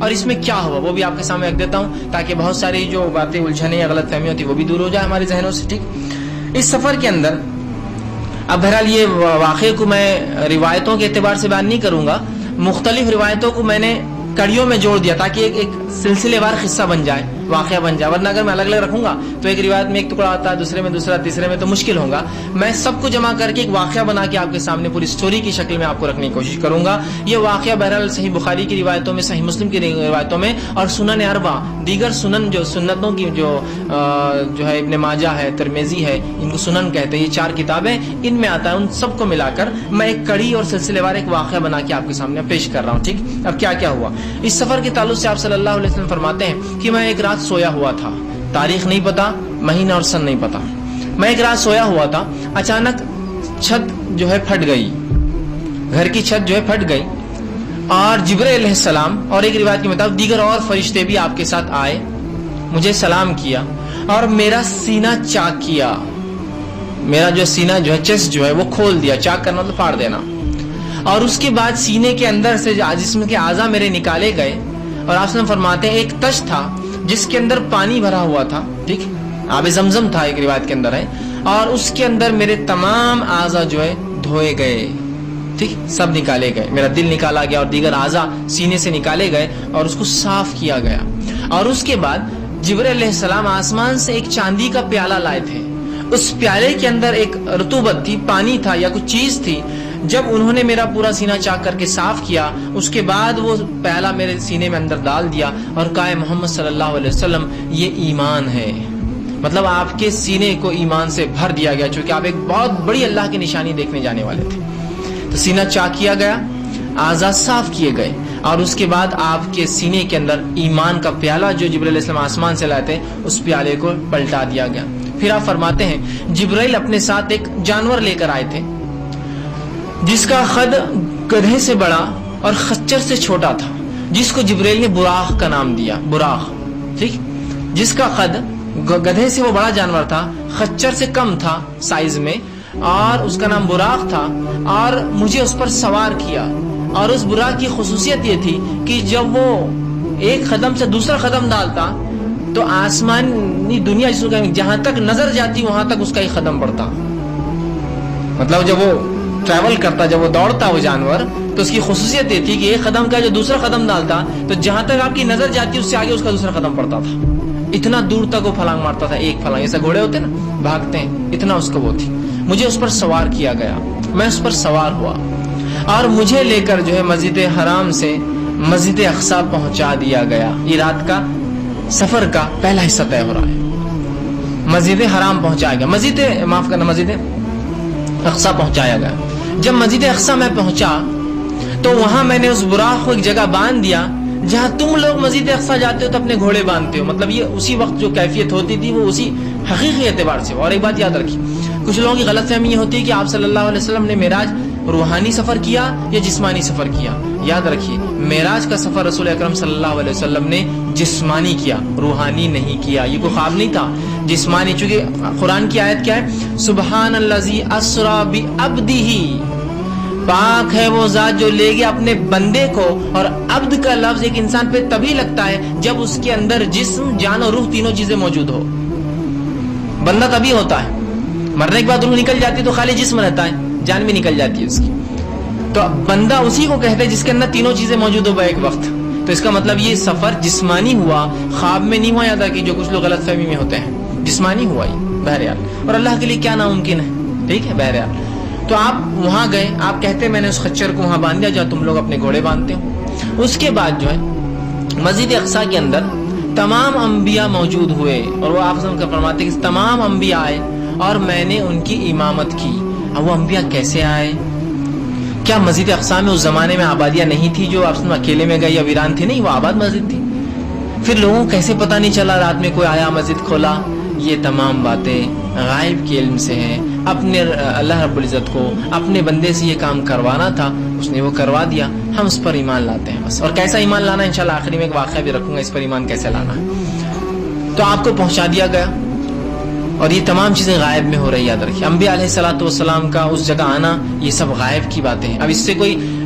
اور اس میں کیا ہوا وہ بھی آپ کے سامنے رکھ دیتا ہوں تاکہ بہت ساری جو باتیں الجھنیں یا غلط فہمی ہوتی وہ بھی دور ہو جائے ہمارے ذہنوں سے. ٹھیک, اس سفر کے اندر اب بہرحال یہ واقعے کو میں روایتوں کے اعتبار سے بیان نہیں کروں گا, مختلف روایتوں کو میں نے کڑیوں میں جوڑ دیا تاکہ ایک سلسلے وار قصہ بن جائے, واقعہ بن جائے, ورنہ اگر میں الگ الگ رکھوں گا تو ایک روایت میں ایک ٹکڑا آتا ہے, دوسرے میں دوسرا, تیسرے میں تو مشکل ہوگا. میں سب کو جمع کر کے ایک واقعہ بنا کے آپ کے سامنے پوری سٹوری کی شکل میں آپ کو رکھنے کی کوشش کروں گا. یہ واقعہ بہرحال صحیح بخاری کی روایتوں میں, صحیح مسلم کی روایتوں میں اور سنن اربع دیگر سنن جو سنتوں کی جو ہے ابن ماجہ ہے, ترمذی ہے, ان کو سنن کہتے ہیں, یہ 4 کتابیں ان میں آتا ہے. ان سب کو ملا کر میں ایک کڑی اور سلسلے وار ایک واقعہ بنا کے آپ کے سامنے پیش کر رہا ہوں. ٹھیک, اب کیا کیا ہوا اس سفر کے تعلق سے آپ صلی اللہ علیہ وسلم فرماتے ہیں کہ میں ایک رات سویا ہوا تھا, تاریخ نہیں پتا, مہینہ اور سن نہیں پتا, میں ایک رات سویا ہوا تھا, اچانک چھت جو ہے پھٹ گئی, گھر کی چھت جو ہے پھٹ گئی اور جبرائیل علیہ السلام اور ایک روایت کے مطابق دیگر اور فرشتے بھی آپ کے ساتھ آئے, مجھے سلام کیا اور میرا سینہ چاک کیا, میرا جو سینہ جو ہے چیسٹ جو ہے وہ کھول دیا, چاک کرنا مطلب پھاڑ دینا, اور اس کے بعد سینے کے اندر سے جسم کے اعضاء میرے نکالے گئے اور آپ سے فرماتے ہیں ایک تش تھا جس کے اندر پانی بھرا ہوا تھا, ٹھیک, آب زمزم تھا ایک روایت کے اندر ہے, اور اس کے اندر میرے تمام اعضاء جو ہے دھوئے گئے, ٹھیک, سب نکالے گئے, میرا دل نکالا گیا اور دیگر اعضاء سینے سے نکالے گئے اور اس کو صاف کیا گیا. اور اس کے بعد جبرائیل علیہ السلام آسمان سے ایک چاندی کا پیالہ لائے تھے, اس پیالے کے اندر ایک رطوبت تھی, پانی تھا یا کچھ چیز تھی. جب انہوں نے میرا پورا سینہ چاک کر کے صاف کیا, اس کے بعد وہ پیالہ میرے سینے میں اندر ڈال دیا اور کہا محمد صلی اللہ علیہ وسلم یہ ایمان ہے, مطلب آپ کے سینے کو ایمان سے بھر دیا گیا چونکہ آپ ایک بہت بڑی اللہ کی نشانی دیکھنے جانے والے تھے. تو سینہ چاک کیا گیا, اعضاء صاف کیے گئے اور اس کے بعد آپ کے سینے کے اندر ایمان کا پیالہ جو جبرائیل علیہ السلام آسمان سے لائے تھے اس پیالے کو پلٹا دیا گیا. پھر آپ فرماتے ہیں جبرائیل اپنے ساتھ ایک جانور لے کر آئے تھے جس کا قد گدھے سے بڑا اور خچر سے چھوٹا تھا, جس کو جبرائیل نے براق کا نام دیا, براق, ٹھیک, جس کا قد گدھے سے وہ بڑا جانور تھا, خچر سے کم تھا سائز میں, اور اس کا نام براق تھا, اور مجھے اس پر سوار کیا. اور اس براق کی خصوصیت یہ تھی کہ جب وہ ایک قدم سے دوسرا قدم ڈالتا تو آسمانی دنیا جس کو جہاں تک نظر جاتی وہاں تک اس کا ایک قدم بڑھتا. مطلب جب وہ ٹریول کرتا, جب وہ دوڑتا وہ جانور, تو اس کی خصوصیت یہ تھی کہ ایک قدم کا جو دوسرا قدم ڈالتا تو جہاں تک آپ کی نظر جاتی اس سے آگے اس کا دوسرا قدم پڑتا تھا. اتنا دور تک وہ پھلانگ مارتا تھا, ایک پھلانگ, ایسا گھوڑے ہوتے نا بھاگتے ہیں, اتنا اس کو وہ تھی. مجھے اس پر سوار کیا گیا, میں اس پر سوار ہوا اور مجھے لے کر جو ہے مسجد حرام سے مسجد اقصی پہنچا دیا گیا. یہ رات کا سفر کا پہلا حصہ طے ہو رہا ہے. مسجد حرام پہنچایا گیا, مسجد اقصی پہنچایا گیا. جب مسجد اقصی میں پہنچا تو وہاں میں نے اس براق کو ایک جگہ باندھ دیا جہاں تم لوگ مسجد اقصی جاتے ہو تو اپنے گھوڑے باندھتے ہو. مطلب یہ اسی وقت جو کیفیت ہوتی تھی وہ اسی حقیقی اعتبار سے. اور ایک بات یاد رکھیے, کچھ لوگوں کی غلط فہمی یہ ہوتی ہے کہ آپ صلی اللہ علیہ وسلم نے معراج روحانی سفر کیا یا جسمانی سفر کیا. یاد رکھیے معراج کا سفر رسول اکرم صلی اللہ علیہ وسلم نے جسمانی کیا, روحانی نہیں کیا. یہ کوئی خواب نہیں تھا, جسمانی. چونکہ قرآن کی آیت کیا ہے, سبحان الذی اسری بعبدہ, پاک ہے وہ ذات جو لے گیا اپنے بندے کو. اور عبد کا لفظ ایک انسان پہ تبھی لگتا ہے جب اس کے اندر جسم, جان اور روح تینوں چیزیں موجود ہو. بندہ تبھی ہوتا ہے, مرنے کے بعد روح نکل جاتی تو خالی جسم رہتا ہے, جان بھی نکل جاتی ہے اس کی. تو بندہ اسی کو کہتے ہیں جس کے اندر تینوں چیزیں موجود ہو ایک وقت. تو اس کا مطلب یہ سفر جسمانی ہوا, خواب میں نہیں ہوا. یاد رکھیے جو کچھ لوگ غلط فہمی میں ہوتے ہیں, جسمانی ہوا ہی بہرحال. اور اللہ کے لیے کیا ناممکن ہے, ٹھیک ہے بہرحال. تو آپ وہاں گئے, آپ کہتے میں نے اس خچر کو وہاں باندھ دیا جہاں تم لوگ اپنے گھوڑے باندھتے ہو. اس کے بعد جو ہے مسجد اقصی کے اندر تمام انبیاء موجود ہوئے اور وہ آپ سے فرماتے کہ تمام انبیاء آئے اور میں نے ان کی امامت کی. اب وہ انبیاء کیسے آئے؟ کیا مسجد اقصی میں اس زمانے میں آبادیاں نہیں تھی جو آپ اکیلے میں گئے یا ویران تھی؟ نہیں, وہ آباد مسجد تھی. پھر لوگوں کو کیسے پتہ نہیں چلا رات میں کوئی آیا مسجد کھولا؟ یہ تمام باتیں غائب کے علم سے ہیں. اپنے اللہ رب العزت کو اپنے بندے سے یہ کام کروانا تھا, اس نے وہ کروا دیا. ہم اس پر ایمان لاتے ہیں بس. اور کیسا ایمان لانا ہے انشاءاللہ آخری میں ایک واقعہ بھی رکھوں گا, اس پر ایمان کیسے لانا ہے. تو آپ کو پہنچا دیا گیا اور یہ تمام چیزیں غائب میں ہو رہی. یاد رکھیے انبیاء علیہ الصلوۃ والسلام کا اس جگہ آنا یہ سب غائب کی باتیں ہیں. اب اس سے کوئی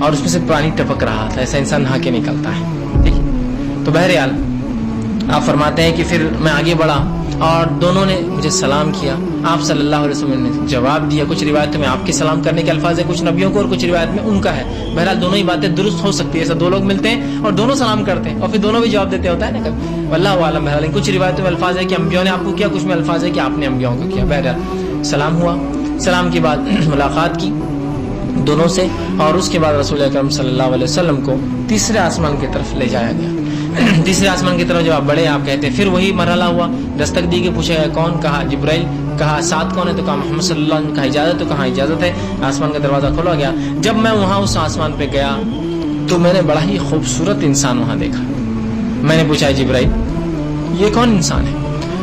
اور اس میں سے پانی ٹپک رہا تھا، ایسا انسان نہا کے نکلتا ہے، ٹھیک ہے۔ تو بہرحال آپ فرماتے ہیں کہ پھر میں آگے بڑھا اور دونوں نے مجھے سلام کیا، آپ صلی اللہ علیہ وسلم نے جواب دیا۔ کچھ روایتوں میں آپ کے سلام کرنے کے الفاظ ہیں، کچھ نبیوں کو، اور کچھ روایت میں ان کا ہے۔ بہرحال دونوں ہی باتیں درست ہو سکتی ہے، ایسا دو لوگ ملتے ہیں اور دونوں سلام کرتے ہیں اور پھر دونوں بھی جواب دیتے ہوتا ہے نا کبھی، واللہ عالم۔ بہرحال کچھ روایتوں میں الفاظ ہے کہ انبیاء نے آپ کو کیا، کچھ میں الفاظ ہے کہ آپ نے انبیاء کو کیا۔ بہرحال سلام ہوا، سلام کے بعد ملاقات کی دونوں سے، اور اس کے بعد رسول اکرم صلی اللہ علیہ وسلم کو تیسرے آسمان کی طرف لے جایا گیا۔ تیسرے آسمان کی طرف جب آپ بڑھے، آپ کہتے ہیں پھر وہی مرحلہ ہوا، دستک دی کہ پوچھا گیا کون، کہا جبرائیل، کہا ساتھ کون ہے، تو کہا محمد صلی اللہ علیہ وسلم، کہا اجازت، تو کہا اجازت ہے۔ آسمان کا دروازہ کھولا گیا۔ جب میں وہاں اس آسمان پہ گیا تو میں نے بڑا ہی خوبصورت انسان وہاں دیکھا۔ میں نے پوچھا جبرائیل یہ کون انسان ہے،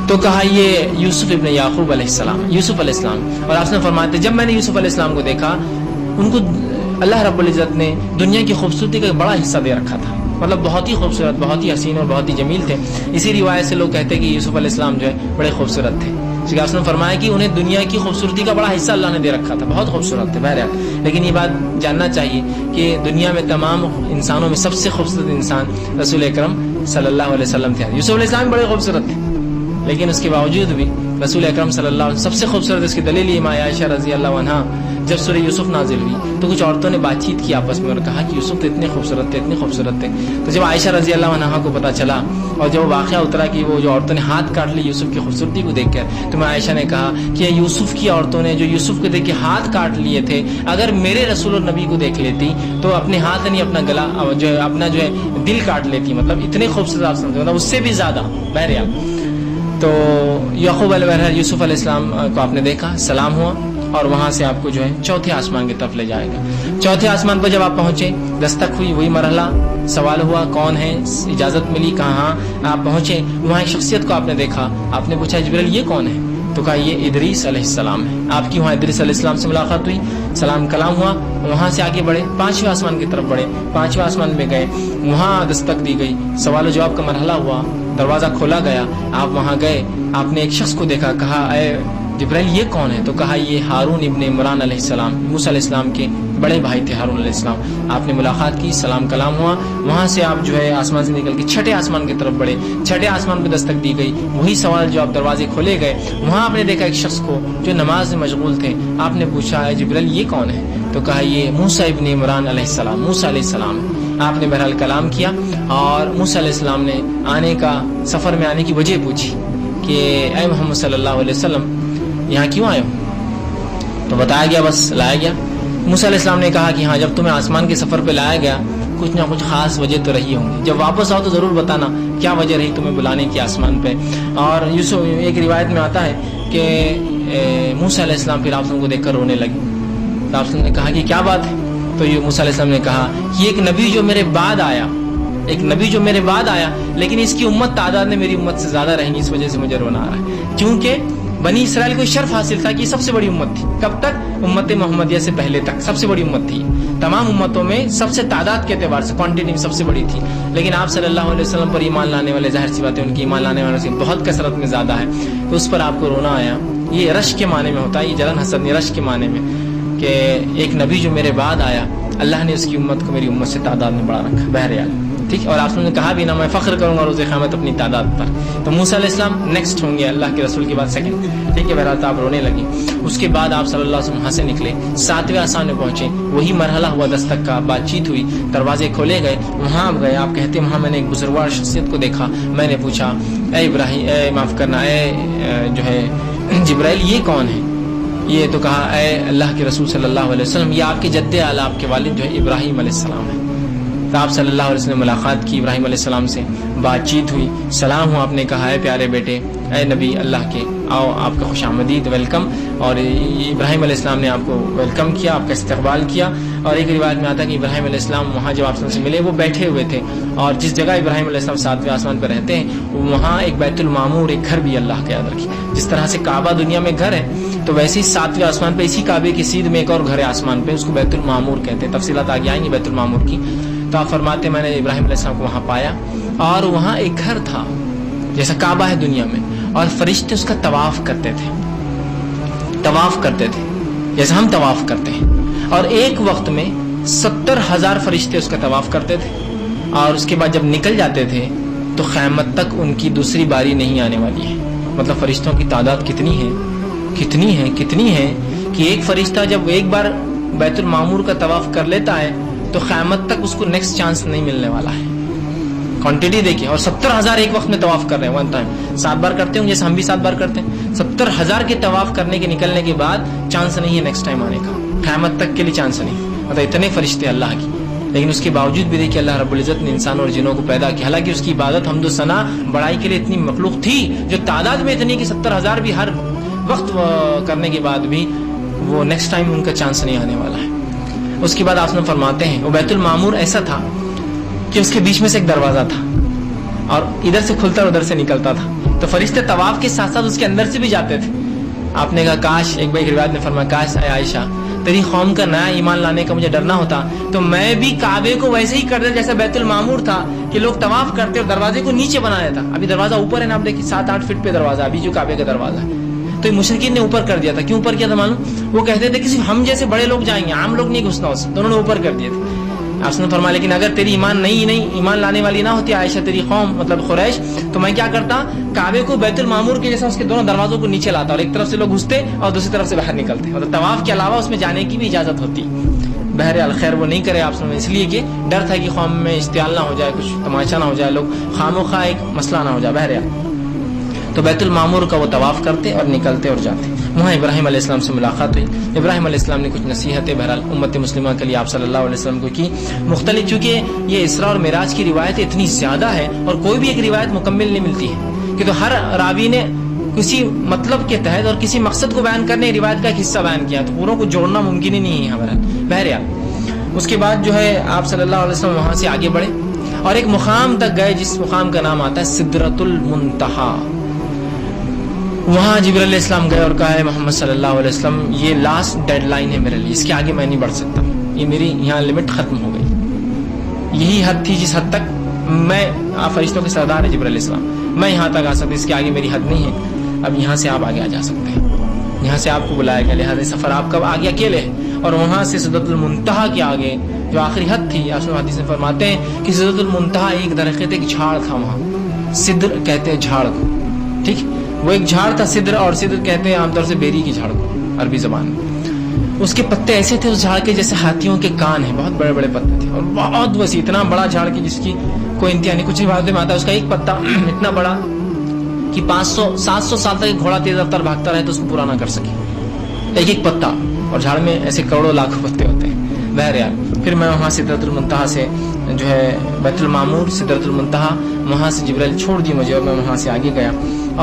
تو کہا یہ یوسف ابن یعقوب علیہ السلام، یوسف علیہ السلام۔ اور آپ نے فرماتے جب میں نے یوسف علیہ السلام کو دیکھا، ان کو اللہ رب العزت نے دنیا کی خوبصورتی کا بڑا حصہ دے رکھا تھا، مطلب بہت ہی خوبصورت، بہت ہی حسین اور بہت ہی جمیل تھے۔ اسی روایت سے لوگ کہتے ہیں کہ یوسف علیہ السلام جو ہے بڑے خوبصورت تھے، جس آپ نے فرمایا کہ انہیں دنیا کی خوبصورتی کا بڑا حصہ اللہ نے دے رکھا تھا، بہت خوبصورت تھے۔ بہرحال لیکن یہ بات جاننا چاہیے کہ دنیا میں تمام انسانوں میں سب سے خوبصورت انسان رسول اکرم صلی اللہ علیہ وسلم تھے۔ یوسف علیہ السلام بڑے خوبصورت تھے، لیکن اس کے باوجود بھی رسول اکرم صلی اللہ علیہ وسلم سب سے خوبصورت۔ اس کی دلیل یہ ماں عائشہ رضی اللہ عنہا، جب سورہ یوسف نازل ہوئی تو کچھ عورتوں نے بات چیت کی آپس میں اور کہا کہ یوسف تو اتنے خوبصورت تھے، اتنے خوبصورت تھے۔ تو جب عائشہ رضی اللہ عنہا کو پتہ چلا اور جب واقعہ اترا کہ وہ جو عورتوں نے ہاتھ کاٹ لی یوسف کی خوبصورتی کو دیکھ کر، تو میں عائشہ نے کہا کہ یوسف کی عورتوں نے جو یوسف کو دیکھ کے ہاتھ کاٹ لیے تھے، اگر میرے رسول اور نبی کو دیکھ لیتی تو اپنے ہاتھ نہیں، اپنا گلا جو ہے، اپنا جو ہے دل کاٹ لیتی، مطلب اتنے خوبصورت آپ سمجھو، مطلب اس سے بھی زیادہ۔ بہرحال تو یعقوب علیہ یوسف علیہ السلام کو آپ نے دیکھا، سلام ہوا، اور وہاں سے آپ کو جو ہے چوتھے آسمان کی طرف لے جائے گا۔ چوتھے آسمان پر جب آپ پہنچے، دستک ہوئی، وہی مرحلہ، سوال ہوا کون ہے، اجازت ملی، کہاں آپ پہنچے، وہاں ایک شخصیت کو آپ نے دیکھا۔ آپ نے پوچھا جبرائیل یہ کون ہے، تو کہا یہ ادریس علیہ السلام ہے۔ آپ کی وہاں ادریس علیہ السلام سے ملاقات ہوئی، سلام کلام ہوا، وہاں سے آگے بڑھے، پانچویں آسمان کی طرف بڑھے، پانچویں آسمان میں گئے، وہاں دستک دی گئی، سوال و جواب کا مرحلہ ہوا، دروازہ کھولا گیا، آپ وہاں گئے، آپ نے ایک شخص کو دیکھا، کہا اے جبرائیل یہ کون ہے، تو کہا یہ ہارون ابن عمران علیہ السلام، موسیٰ علیہ السلام کے بڑے بھائی تھے ہارون علیہ السلام۔ آپ نے ملاقات کی، سلام کلام ہوا، وہاں سے آپ جو ہے آسمان سے نکل کے چھٹے آسمان کی طرف بڑھے، چھٹے آسمان پہ دستک دی گئی، وہی سوال جواب، دروازے کھولے گئے، وہاں آپ نے دیکھا ایک شخص کو جو نماز میں مشغول تھے۔ آپ نے پوچھا اے جبرائیل یہ کون ہے، تو کہا یہ موسیٰ ابن عمران علیہ السلام، موسیٰ علیہ السلام ہے۔ آپ نے بہرحال کلام کیا اور موسیٰ علیہ السلام نے آنے کا، سفر میں آنے کی وجہ پوچھی کہ اے محمد صلی اللہ علیہ وسلم یہاں کیوں آئے ہو، تو بتایا گیا، بس لایا گیا۔ موسیٰ علیہ السلام نے کہا کہ ہاں جب تمہیں آسمان کے سفر پہ لایا گیا کچھ نہ کچھ خاص وجہ تو رہی ہوں گی، جب واپس آؤ تو ضرور بتانا کیا وجہ رہی تمہیں بلانے کی آسمان پہ۔ اور یوسف ایک روایت میں آتا ہے کہ موسیٰ علیہ السلام پھر آپ کو دیکھ کر رونے لگے، تو آپ نے کہا کہ کیا بات ہے، تو یہ موسیٰ علیہ السلام نے کہا کہ ایک نبی جو میرے بعد آیا، ایک نبی جو میرے بعد آیا، لیکن اس کی امت تعداد میں میری امت سے زیادہ رہیں گی، اس وجہ سے مجھے رونا آ رہا ہے، کیونکہ بنی اسرائیل کو شرف حاصل تھا کہ سب سے بڑی امت تھی، کب تک، امت محمدیہ سے پہلے تک سب سے بڑی امت تھی، تمام امتوں میں سب سے تعداد کے اعتبار سے کوانٹٹی میں سب سے بڑی تھی، لیکن آپ صلی اللہ علیہ وسلم پر ایمان لانے والے، ظاہر سی بات ہے ان کی ایمان لانے والوں سے بہت کثرت میں زیادہ ہے، تو اس پر آپ کو رونا آیا۔ یہ رش کے معنی میں ہوتا ہے، یہ جلن حسد نہیں، رش کے معنی میں، کہ ایک نبی جو میرے بعد آیا، اللہ نے اس کی امت کو میری امت سے تعداد میں بڑھا رکھا، بہرحال ٹھیک۔ اور آپ نے کہا بھی نا میں فخر کروں گا روز قیامت اپنی تعداد پر، تو موسیٰ علیہ السلام نیکسٹ ہوں گے اللہ کے رسول کے بعد سیکنڈ، ٹھیک ہے۔ بہرحال آپ رونے لگی۔ اس کے بعد آپ صلی اللہ علیہ وسلم وہاں سے نکلے، ساتویں آسمان میں پہنچے، وہی مرحلہ ہوا دستک کا، بات چیت ہوئی، دروازے کھولے گئے، وہاں آپ گئے، آپ کہتے ہیں وہاں میں نے ایک بزرگوار شخصیت کو دیکھا، میں نے پوچھا اے ابراہیم، اے معاف کرنا، اے جو ہے جبرائیل یہ کون ہے، یہ تو کہا اے اللہ کے رسول صلی اللہ علیہ وسلم یہ آپ کے جد اعلیٰ، آپ کے والد جو ہے ابراہیم علیہ السلام ہے۔ تو آپ صلی اللہ علیہ وسلم نے ملاقات کی، ابراہیم علیہ السلام سے بات چیت ہوئی، سلام ہوا، آپ نے کہا اے پیارے بیٹے، اے نبی اللہ کے، آؤ آپ کا خوش آمدید، ویلکم۔ اور ابراہیم علیہ السلام نے آپ کو ویلکم کیا، آپ کا استقبال کیا۔ اور ایک روایت میں آتا ہے کہ ابراہیم علیہ السلام وہاں جب آپ سے ملے وہ بیٹھے ہوئے تھے، اور جس جگہ ابراہیم علیہ السلام ساتویں آسمان پہ رہتے ہیں وہاں ایک بیت المعمور، ایک گھر بھی اللہ کا یاد رکھیے، جس طرح سے کعبہ دنیا میں گھر ہے تو ویسے ہی ساتویں آسمان پہ اسی کعبے کی سیدھ میں ایک اور گھر ہے آسمان پہ، اس کو بیت المعمور کہتے ہیں، تفصیلات آگے آئیں گی بیت المعمور کی۔ تو آپ فرماتے میں نے ابراہیم علیہ السلام کو وہاں پایا، اور وہاں ایک گھر تھا جیسا کعبہ ہے دنیا میں، اور فرشتے اس کا طواف کرتے تھے، طواف کرتے تھے جیسا ہم طواف کرتے ہیں، اور ایک وقت میں 70,000 فرشتے اس کا طواف کرتے تھے، اور اس کے بعد جب نکل جاتے تھے تو قیامت تک ان کی دوسری باری نہیں آنے والی ہے۔ مطلب فرشتوں کی تعداد کتنی ہے کہ ایک فرشتہ جب ایک بار بیت المعمور کا طواف کر لیتا ہے تو قیامت تک اس کو نیکسٹ چانس نہیں ملنے والا ہے۔ کوانٹٹی دیکھیں، اور 70,000 ایک وقت میں طواف کر رہے ہیں، ون ٹائم 7 بار کرتے ہوں جیسے ہم بھی 7 بار کرتے ہیں۔ 70,000 کے طواف کرنے کے نکلنے کے بعد چانس نہیں ہے نیکسٹ ٹائم آنے کا، قیامت تک کے لیے چانس نہیں۔ مطلب اتنے فرشتے اللہ کی، لیکن اس کے باوجود بھی دیکھیے اللہ رب العزت نے انسان اور جنوں کو پیدا کیا، حالانکہ اس کی عبادت حمد و ثنا بڑائی کے لیے اتنی مخلوق تھی جو تعداد میں اتنی کہ 70,000 بھی ہر وقت کرنے کے بعد بھی وہ نیکسٹ ٹائم ان کا چانس نہیں آنے والا ہے۔ اس کے بعد آپ نے فرماتے ہیں وہ بیت المعمور ایسا تھا کہ اس کے بیچ میں سے ایک دروازہ تھا اور ادھر سے کھلتا اور ادھر سے نکلتا تھا، تو فرشتے طواف کے ساتھ ساتھ اس کے اندر سے بھی جاتے تھے۔ آپ نے کہا کاش، ایک بار روایت نے فرمایا کاش اے عائشہ تیری قوم کا نیا ایمان لانے کا مجھے ڈرنا ہوتا تو میں بھی کعبے کو ویسے ہی کر دیتا جیسا بیت المعمور تھا کہ لوگ طواف کرتے اور دروازے کو نیچے بنا دیتا۔ ابھی دروازہ اوپر ہے نا، آپ دیکھیے 7-8 فٹ پہ دروازہ ابھی جو کعبے کا دروازہ ہے، تو مشرکین نے اوپر کر دیا تھا۔ کیوں اوپر کیا تھا معلوم؟ وہ کہتے تھے کہ صرف ہم جیسے بڑے لوگ جائیں گے، عام لوگ نہیں گھسنا اس، تو انہوں نے اوپر کر دیے تھے۔ آپ نے فرمایا لیکن اگر تیری ایمان لانے والی نہ ہوتی عائشہ تیری قوم مطلب قریش، تو میں کیا کرتا، کعبے کو بیت المعمور کے جیسا اس کے دونوں دروازوں کو نیچے لاتا اور ایک طرف سے لوگ گھستے اور دوسری طرف سے باہر نکلتے، مطلب طواف کے علاوہ اس میں جانے کی بھی اجازت ہوتی۔ بہرحال خیر وہ نہیں کرے آپ سمجھ، اس لیے کہ ڈر تھا کہ قوم میں اشتعال نہ ہو جائے، کچھ تماشا نہ ہو جائے، لوگ خاموخواہ ایک مسئلہ نہ ہو جائے۔ بہرحال تو بیت المعمور کا وہ طواف کرتے اور نکلتے اور جاتے۔ وہاں ابراہیم علیہ السلام سے ملاقات ہوئی، ابراہیم علیہ السلام نے کچھ نصیحتیں بہرحال امت مسلمہ کے لیے آپ صلی اللہ علیہ وسلم کو کی مختلف، چونکہ یہ اسراء اور معراج کی روایتیں اتنی زیادہ ہے اور کوئی بھی ایک روایت مکمل نہیں ملتی ہے کہ تو ہر راوی نے کسی مطلب کے تحت اور کسی مقصد کو بیان کرنے روایت کا ایک حصہ بیان کیا، تو پوروں کو جوڑنا ممکن ہی نہیں ہے۔ بہرحال اس کے بعد جو ہے آپ صلی اللہ علیہ وسلم وہاں سے آگے بڑھے اور ایک مقام تک گئے جس مقام کا نام آتا ہے سدرۃ المنتہا۔ وہاں جبرائیل علیہ السلام گئے اور کہا ہے محمد صلی اللہ علیہ وسلم یہ لاسٹ ڈیڈ لائن ہے میرے لیے، اس کے آگے میں نہیں بڑھ سکتا، یہ میری یہاں لمٹ ختم ہو گئی، یہی حد تھی جس حد تک میں، آپ فرشتوں کے سردار ہیں جبرائیل علیہ السلام، میں یہاں تک آ سکتا، اس کے آگے میری حد نہیں ہے، اب یہاں سے آپ آگے آ جا سکتے ہیں، یہاں سے آپ کو بلایا گیا، لہٰذا سفر آپ کب آگے اکیلے ہے۔ اور وہاں سے سدرۃ المنتہا کے آگے جو آخری حد تھی، آپ حدیث میں فرماتے ہیں کہ سدرۃ المنتہا ایک درخت ایک جھاڑ تھا، وہاں صدر کہتے ہیں جھاڑ کو، ٹھیک، وہ ایک جھاڑ تھا صدر، اور صدر کہتے ہیں عام طور سے بیری کی جھاڑ کو عربی زبان میں۔ اس کے پتے ایسے تھے اس جھاڑ کے جیسے ہاتھیوں کے کان ہیں، بہت بڑے بڑے پتے تھے اور بہت وسیع، اتنا بڑا جھاڑ کی جس کی کوئی انتہا نہیں۔ کچھ روایتوں میں آتا ہے اس کا ایک پتا اتنا بڑا کہ 500-700 سال تک ایک گھوڑا تیز رفتار بھاگتا رہے تو اس کو پورا نہ کر سکے، ایک پتا، اور جھاڑ میں ایسے کروڑوں لاکھوں پتے ہوتے ہیں۔ بہرحال پھر میں وہاں سدرۃ المنتہا سے جو ہے بیت المعمور سدرۃ المنتہا، وہاں سے جبرائیل چھوڑ دی مجھے اور میں وہاں سے آگے گیا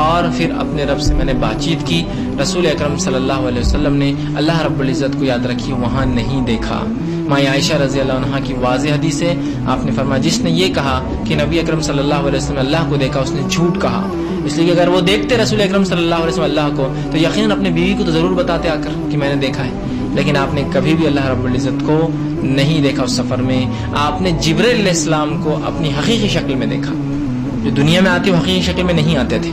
اور پھر اپنے رب سے میں نے بات چیت کی۔ رسول اکرم صلی اللہ علیہ وسلم نے اللہ رب العزت کو یاد رکھی وہاں نہیں دیکھا۔ ماں عائشہ رضی اللہ عنہا کی واضح حدیث ہے، آپ نے فرمایا جس نے یہ کہا کہ نبی اکرم صلی اللہ علیہ وسلم نے اللہ کو دیکھا اس نے جھوٹ کہا، اس لیے کہ اگر وہ دیکھتے رسول اکرم صلی اللہ علیہ وسلم اللہ کو تو یقیناً اپنے بیوی کو تو ضرور بتاتے آ کر کہ میں نے دیکھا ہے، لیکن آپ نے کبھی بھی اللہ رب العزت کو نہیں دیکھا۔ اس سفر میں آپ نے جبرائیل علیہ السلام کو اپنی حقیقی شکل میں دیکھا، جو دنیا میں آتے وہ حقیقی شکل میں نہیں آتے تھے،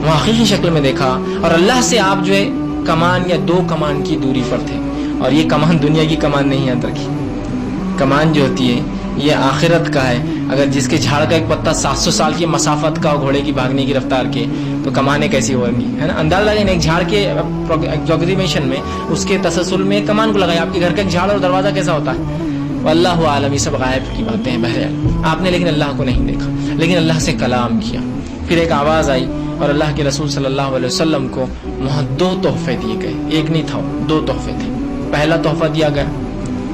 وہ حقیقی شکل میں دیکھا، اور اللہ سے آپ جو ہے کمان یا 2 کمان کی دوری پر تھے، اور یہ کمان دنیا کی کمان نہیں یاد رکھی، کمان جو ہوتی ہے یہ آخرت کا ہے۔ اگر جس کے جھاڑ کا ایک پتا 700 سال کی مسافت کا گھوڑے کی بھاگنے کی رفتار کے، تو کمانیں کیسی ہوگی، ہے نا؟ اندازہ لگائیں ایک جھاڑ کے جیوگرافیشن میں اس کے تسلسل میں کمان کو لگایا، آپ کے گھر کا ایک جھاڑ اور دروازہ کیسا ہوتا ہے، واللہ عالم، یہ سب غائب کی باتیں ہیں۔ بہرحال آپ نے لیکن اللہ کو نہیں دیکھا، لیکن اللہ سے کلام کیا۔ پھر ایک آواز آئی اور اللہ کے رسول صلی اللہ علیہ وسلم کو وہاں 2 تحفے دیے گئے، ایک نہیں تھا، 2 تحفے تھے۔ پہلا تحفہ دیا گیا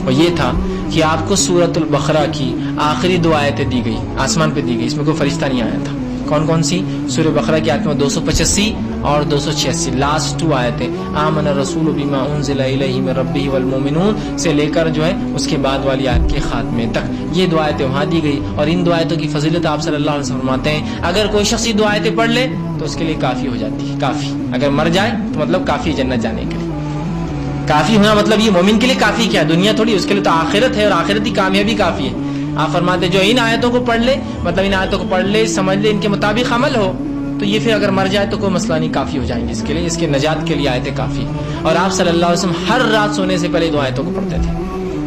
وہ یہ تھا کہ آپ کو سورۃ البقرہ کی آخری 2 آیتیں دی گئی، آسمان پہ دی گئی، اس میں کوئی فرشتہ نہیں آیا تھا۔ کون کون سی؟ سورہ بقرہ کی آیت میں 285 اور 286، لاسٹ 2 آیتیں، آمن الرسول بما انزل الیہ من ربہ والمؤمنون سے لے کر جو ہے اس کے بعد والی آیت کے خاتمے تک، یہ 2 آیتیں وہاں دی گئی۔ اور ان 2 آیتوں کی فضیلت آپ صلی اللہ علیہ وسلم فرماتے ہیں اگر کوئی شخص 2 آیتیں پڑھ لے تو اس کے لیے کافی ہو جاتی ہے، کافی، اگر مر جائے تو مطلب کافی جنت جانے کے لیے۔ کافی ہونا مطلب یہ مومن کے لیے کافی کیا ہے، دنیا تھوڑی، اس کے لیے تو آخرت ہے، اور آخرتی کامیابی کافی ہے۔ آپ فرماتے جو ان آیتوں کو پڑھ لے، مطلب ان آیتوں کو پڑھ لے، سمجھ لے، ان کے مطابق عمل ہو تو یہ پھر اگر مر جائے تو کوئی مسئلہ نہیں، کافی ہو جائیں گے اس کے لیے، اس کے نجات کے لیے آیتیں کافی۔ اور آپ صلی اللہ علیہ وسلم ہر رات سونے سے پہلے 2 آیتوں کو پڑھتے تھے۔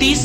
30,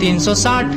360,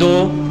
2,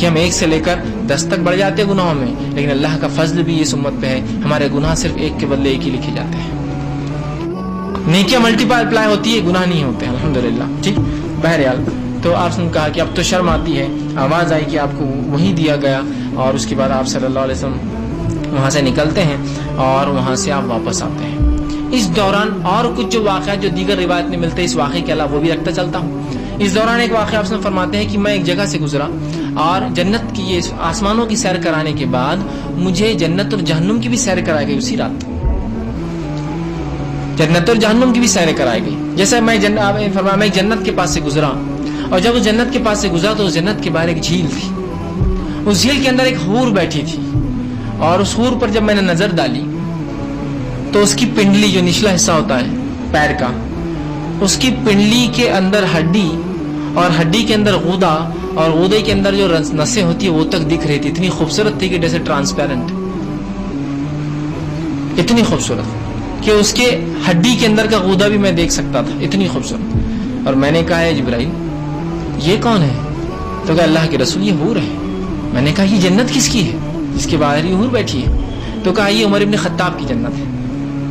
کہ ہم 1 سے لے کر 10 تک بڑھ جاتے ہیں گناہوں میں, لیکن اللہ کا فضل بھی اس امت پہ ہے, ہمارے گناہ صرف 1 کے بدلے 1 ہی لکھے جاتے ہیں. نیکیاں ملٹی پلائی ہوتی ہے, گناہ نہیں ہوتے الحمدللہ. ٹھیک, بہرحال تو آپ نے کہا کہ اب تو شرم آتی ہے, آواز آئی کہ آپ کو وہی دیا گیا, اور اس کے بعد آپ صلی اللہ علیہ وسلم وہاں سے نکلتے ہیں اور وہاں سے آپ واپس آتے ہیں. اس دوران اور کچھ جو واقعات جو دیگر روایت میں ملتے ہیں اس واقعے کے علاوہ وہ بھی رکھتا چلتا ہوں. اس دوران ایک واقعہ آپ نے فرماتے ہیں کہ میں ایک جگہ سے گزرا اور جنت کی یہ آسمانوں کی سیر کرانے کے بعد مجھے جنت اور جہنم کی بھی سیر کرائی گئی. اسی رات جنت اور جہنم کی بھی سیر کرائی گئی. جیسے میں جنت کے پاس سے گزرا, اور جب اس جنت کے پاس سے گزرا تو اس جنت کے باہر ایک جھیل تھی. اس جھیل کے اندر ایک حور بیٹھی تھی, اور اس حور پر جب میں نے نظر ڈالی تو اس کی پنڈلی جو نچلا حصہ ہوتا ہے پیر کا, اس کی پنڈلی کے اندر ہڈی, اور ہڈی کے اندر غدہ, اور غدے کے اندر جو نسیں ہوتی ہیں وہ تک دکھ رہی تھی. اتنی خوبصورت تھی کہ جیسے ٹرانسپیرنٹ, اتنی خوبصورت کہ اس کے ہڈی کے اندر کا غدہ بھی میں دیکھ سکتا تھا, اتنی خوبصورت. اور میں نے کہا ہے جبرائیل یہ کون ہے؟ تو کہا اللہ کے رسول یہ حور ہے. میں نے کہا یہ جنت کس کی ہے جس کے باہر یہ حور بیٹھی ہے؟ تو کہا یہ عمر ابن خطاب کی جنت ہے.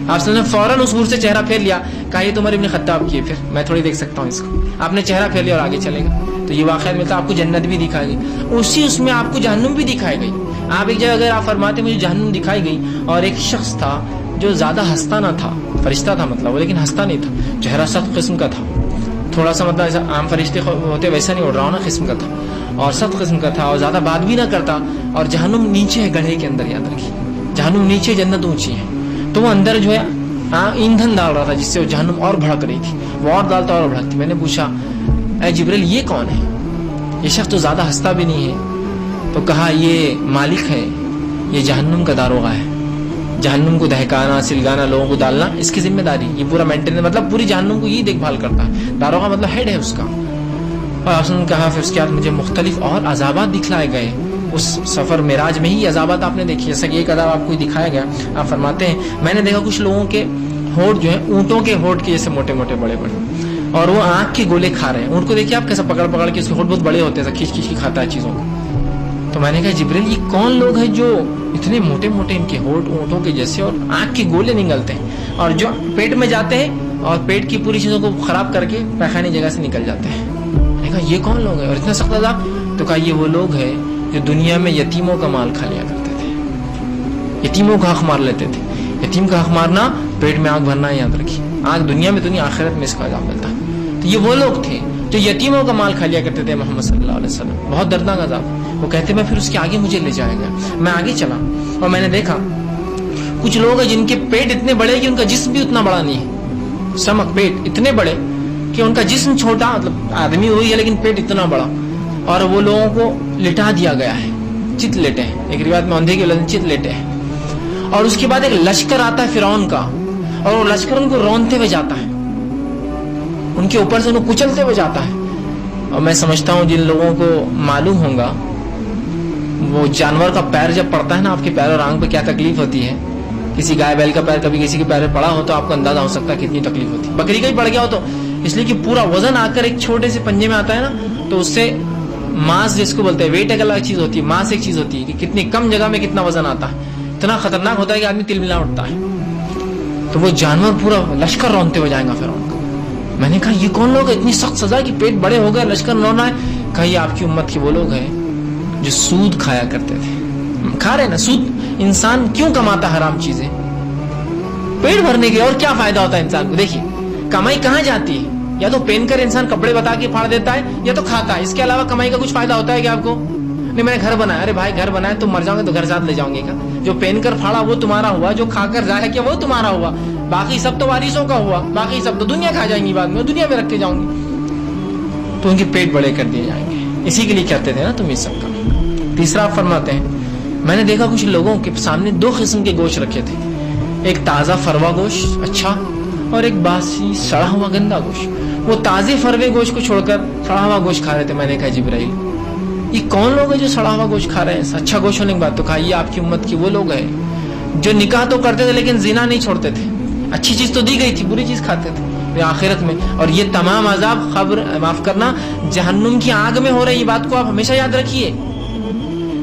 آپ نے فوراً اس حور سے چہرہ پھیر لیا, کہا یہ تو عمر ابن خطاب کی ہے, پھر میں تھوڑی دیکھ سکتا ہوں اس کو. آپ نے چہرہ پھیر لیا اور آگے چلے گا. تو یہ واقعہ ملتا آپ کو جنت بھی دکھائی گئی, اس میں آپ کو جہنم بھی دکھائی گئی. آپ ایک جگہ اگر آپ فرماتے مجھے جہنم دکھائی گئی, اور ایک شخص تھا جو زیادہ ہنستا نہ تھا, فرشتہ تھا مطلب وہ, لیکن ہنستا نہیں تھا, چہرہ سخت قسم کا تھا, تھوڑا سا مطلب ایسا عام فرشتے ہوتے ویسا نہیں اڑ رہا ہو نا قسم کا تھا, اور سخت قسم کا تھا, اور زیادہ بات بھی نہ کرتا. اور جہنم نیچے ہے گڑھے کے اندر, یاد رکھیے جہنم نیچے, جنت اونچی ہے. تو وہ اندر جو ہے ایندھن ڈال رہا تھا جس سے وہ جہنم اور بھڑک رہی تھی, وہ اور ڈالتا اور بھڑکتی. میں نے پوچھا اے جبریل یہ کون ہے؟ یہ شخص تو زیادہ ہنستا بھی نہیں ہے. تو کہا یہ مالک ہے, یہ جہنم کا داروغہ ہے, جہنم کو دہکانا, سلگانا, لوگوں کو ڈالنا اس کی ذمہ داری, یہ پورا مینٹین, مطلب پوری جہنم کو یہ دیکھ بھال کرتا ہے. داروغہ مطلب ہیڈ ہے اس کا. اور آپ نے کہا پھر اس کے بعد مجھے مختلف اور عذابات دکھلائے گئے. اس سفر معراج میں ہی عذابات آپ نے دیکھی, جیسا کہ ایک عذاب آپ کو دکھایا گیا. آپ فرماتے ہیں میں نے دیکھا کچھ لوگوں کے ہونٹ جو ہیں اونٹوں کے ہونٹ کے جیسے موٹے موٹے بڑے بڑے, اور وہ آنکھ کے گولے کھا رہے ہیں. اونٹ کو دیکھیے آپ کیسا پکڑ پکڑ کے, اس کے ہونٹ بہت بڑے ہوتے ہیں, کھینچ کھینچ کے کھاتا ہے چیزوں کو. تو میں نے کہا جبریل یہ کون لوگ ہیں جو اتنے موٹے موٹے ان کے ہونٹ اونٹوں کے جیسے, اور آنکھ کے گولے نگلتے ہیں, اور جو پیٹ میں جاتے ہیں اور پیٹ کی پوری چیزوں کو خراب کر کے پیخانے جگہ سے نکل جاتے ہیں. میں نے کہا یہ کون لوگ ہیں اور اتنا سخت عذاب؟ تو کہا یہ وہ لوگ ہیں جو دنیا میں یتیموں کا مال کھا لیا کرتے تھے, یتیموں کا حق مار لیتے تھے. یتیم کا حق مارنا پیٹ میں آگ بھرنا, یاد رکھیے, آگ دنیا میں دنیا آخرت میں اس کا عذاب ملتا. تو یہ وہ لوگ تھے جو یتیموں کا مال کھا لیا کرتے تھے محمد صلی اللہ علیہ وسلم. بہت دردناک عذاب. وہ کہتے میں پھر اس کے آگے مجھے لے جائے گا. میں آگے چلا اور میں نے دیکھا کچھ لوگ ہیں جن کے پیٹ اتنے بڑے کہ ان کا جسم بھی اتنا بڑا نہیں ہے, سمک پیٹ اتنے بڑے کہ ان کا جسم چھوٹا, مطلب آدمی وہی ہے لیکن پیٹ اتنا بڑا. اور وہ لوگوں کو لٹا دیا گیا ہے, چت لیٹے ہیں, ایک روایت میں اندھے کے چت لیٹے ہیں. اور اس کے بعد ایک لشکر آتا ہے فرعون کا, اور وہ لشکر ان کو رونتے ہوئے جاتا ہے, ان کے اوپر سے انہیں کچلتے ہوئے جاتا ہے. اور میں سمجھتا ہوں جن لوگوں کو معلوم ہوگا وہ جانور کا پیر جب پڑتا ہے نا آپ کے پیر اور آنکھ پہ کیا تکلیف ہوتی ہے, کسی گائے بیل کا پیر کبھی کسی کے پیر پہ پڑا ہو تو آپ کو اندازہ ہو سکتا ہے کتنی تکلیف ہوتی ہے. بکری کا ہی پڑ گیا ہو تو, اس لیے کہ پورا وزن آ کر ایک چھوٹے سے پنجے میں آتا ہے نا, تو اس سے ماس جس کو بولتے ہیں, ویٹ ایک الگ چیز ہوتی ہے, ماس ایک چیز ہوتی ہے کہ کتنی کم جگہ میں کتنا وزن آتا ہے. اتنا خطرناک ہوتا ہے کہ آدمی تل ملا اٹھتا ہے. تو وہ جانور پورا لشکر رونتے ہوئے جائیں گا فرعون کا. میں نے کہا یہ کون لوگ ہیں, اتنی سخت سزا کہ پیٹ بڑے ہو گئے لشکر رونا ہے. کہا یہ آپ کی امت کے وہ لوگ ہیں جو سود کھایا کرتے تھے. کھا رہے نا سود, انسان کیوں کماتا حرام چیزیں؟ پیٹ بھرنے کے, اور کیا فائدہ ہوتا ہے انسان کو؟ دیکھیے کمائی کہاں جاتی ہے, یا تو پہن کر انسان کپڑے بتا کے پھاڑ دیتا ہے, یا تو کھاتا ہے. اس کے علاوہ کمائی کا کچھ فائدہ ہوتا ہے کیا آپ کو؟ نہیں میں نے گھر بنایا, ارے بھائی گھر بنایا, تم مر جاؤ گے تو گھر ساتھ لے جاؤں گے کیا؟ جو پہن کر پھاڑا وہ تمہارا ہوا, جو کھا کر ضائع کیا وہ تمہارا ہوا, باقی سب تو وارثوں کا ہوا, باقی سب تو دنیا کھا جائیں گی بعد میں, دنیا میں رکھ کے جاؤں گی. تو ان کے پیٹ بڑے کر دیے جائیں گے. اسی کے لیے کہتے تھے نا تم یہ سب کا. تیسرا آپ فرماتے ہیں میں نے دیکھا کچھ لوگوں کے سامنے 2 قسم کے گوشت رکھے تھے, ایک تازہ فروا گوشت اچھا, اور ایک باسی سڑا ہوا گندا گوشت. وہ تازے فروے گوشت کو چھوڑ کر سڑا ہوا گوشت کھا رہے تھے. میں نے کہا جبرائیل یہ کون لوگ ہیں جو سڑا ہوا گوشت کھا رہے ہیں اچھا گوشت ہونے کے بعد؟ تو کہا یہ آپ کی امت کی وہ لوگ ہیں جو نکاح تو کرتے تھے لیکن زنا نہیں چھوڑتے تھے. اچھی چیز تو دی گئی تھی, بری چیز کھاتے تھے آخرت میں. اور یہ تمام عذاب خبر معاف کرنا جہنم کی آگ میں ہو رہی, یہ بات کو آپ ہمیشہ یاد رکھیے.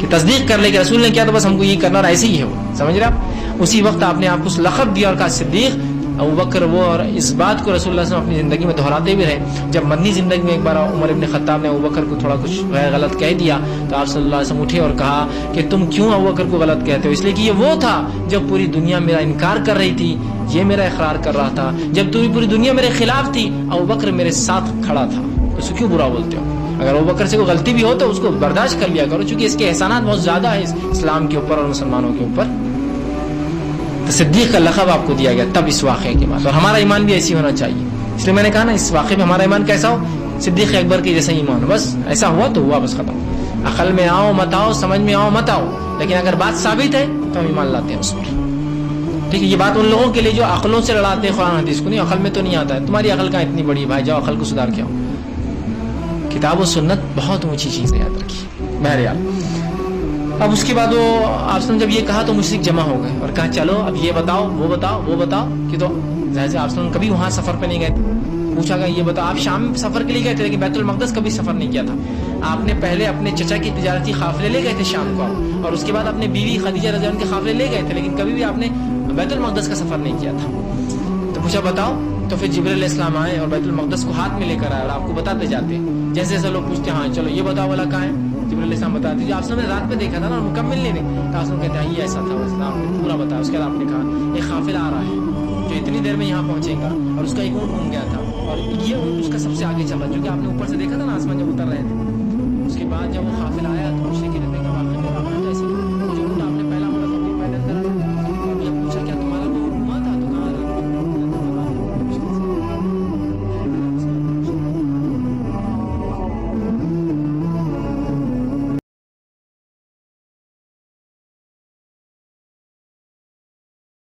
کہ تصدیق کر لے کہ رسول نے کیا تو بس ہم کو یہ کرنا، اور ایسے ہی ہے وہ، سمجھ رہے آپ. اسی وقت آپ نے آپ کو لقب دیا اور کہا صدیق. ابوبکر وہ، اور اس بات کو رسول اللہ صلی اللہ علیہ وسلم اپنی زندگی میں دہراتے بھی رہے. جب مدنی زندگی میں ایک بار عمر ابن خطاب نے ابوبکر کو تھوڑا کچھ غیر غلط کہہ دیا تو آپ صلی اللہ علیہ وسلم اٹھے اور کہا کہ تم کیوں ابوبکر کو غلط کہتے ہو؟ اس لیے کہ یہ وہ تھا جب پوری دنیا میرا انکار کر رہی تھی، یہ میرا اقرار کر رہا تھا. جب پوری دنیا میرے خلاف تھی ابوبکر میرے ساتھ کھڑا تھا، اس کو کیوں برا بولتے ہو؟ اگر ابوبکر سے کوئی غلطی بھی ہو تو اس کو برداشت کر لیا کرو، چونکہ اس کے احسانات بہت زیادہ ہیں اسلام کے اوپر اور مسلمانوں کے اوپر. تو صدیق کا لقب آپ کو دیا گیا تب اس واقعے کے بعد. اور ہمارا ایمان بھی ایسی ہونا چاہیے. اس لیے میں نے کہا نا اس واقعے میں ہمارا ایمان کیسا ہو؟ صدیق اکبر کے جیسا ایمان ہو. بس ایسا ہوا تو ہوا، بس ختم. عقل میں آؤ مت آؤ، سمجھ میں آؤ مت آؤ، لیکن اگر بات ثابت ہے تو ہم ایمان لاتے ہیں اس پر. ٹھیک ہے، یہ بات ان لوگوں کے لیے جو عقلوں سے لڑاتے ہیں قرآن حدیث کو. نہیں، عقل میں تو نہیں آتا ہے. تمہاری عقل کا اتنی بڑی بھائی، جاؤ عقل کو سدھار کے آؤ. کتاب و سنت بہت اونچی چیز ہے، یاد رکھیے. بہرحال اب اس کے بعد وہ آپ نے جب یہ کہا تو مشرک جمع ہو گئے اور کہا چلو اب یہ بتاؤ وہ بتاؤ وہ بتاؤ. کہ تو ظاہر سے آپ کبھی وہاں سفر پہ نہیں گئے تھے. پوچھا گیا یہ بتاؤ، آپ شام سفر کے لیے گئے تھے لیکن بیت المقدس کبھی سفر نہیں کیا تھا. آپ نے پہلے اپنے چچا کی تجارتی قافلے لے گئے تھے شام کو، اور اس کے بعد اپنے بیوی خدیجہ رضی اللہ عنہا کے قافلے لے گئے تھے، لیکن کبھی بھی آپ نے بیت المقدس کا سفر نہیں کیا تھا. تو پوچھا بتاؤ. تو پھر جبرائیل علیہ السلام آئے اور بیت المقدس کو ہاتھ میں لے کر آئے اور آپ کو بتاتے جاتے. جیسے جیسے لوگ پوچھتے ہاں چلو یہ بتاؤ والا کہاں ہے، جبرائیل علیہ السلام بتا دیجیے. آپ نے رات پہ دیکھا تھا نا، مکمل نہیں دیکھا تو آپ کہتے ہیں یہ ایسا تھا، آپ نے پورا بتایا. اس کے بعد آپ نے کہا ایک قافلہ آ رہا ہے جو اتنی دیر میں یہاں پہنچے گا، اور اس کا ایک اونٹ گم گیا تھا اور یہ اونٹ اس کا سب سے آگے چلا، جو کہ آپ نے اوپر سے دیکھا تھا نا آسمان جب اتر رہے تھے. اس کے بعد جب وہ قافلہ آیا تو مشرکین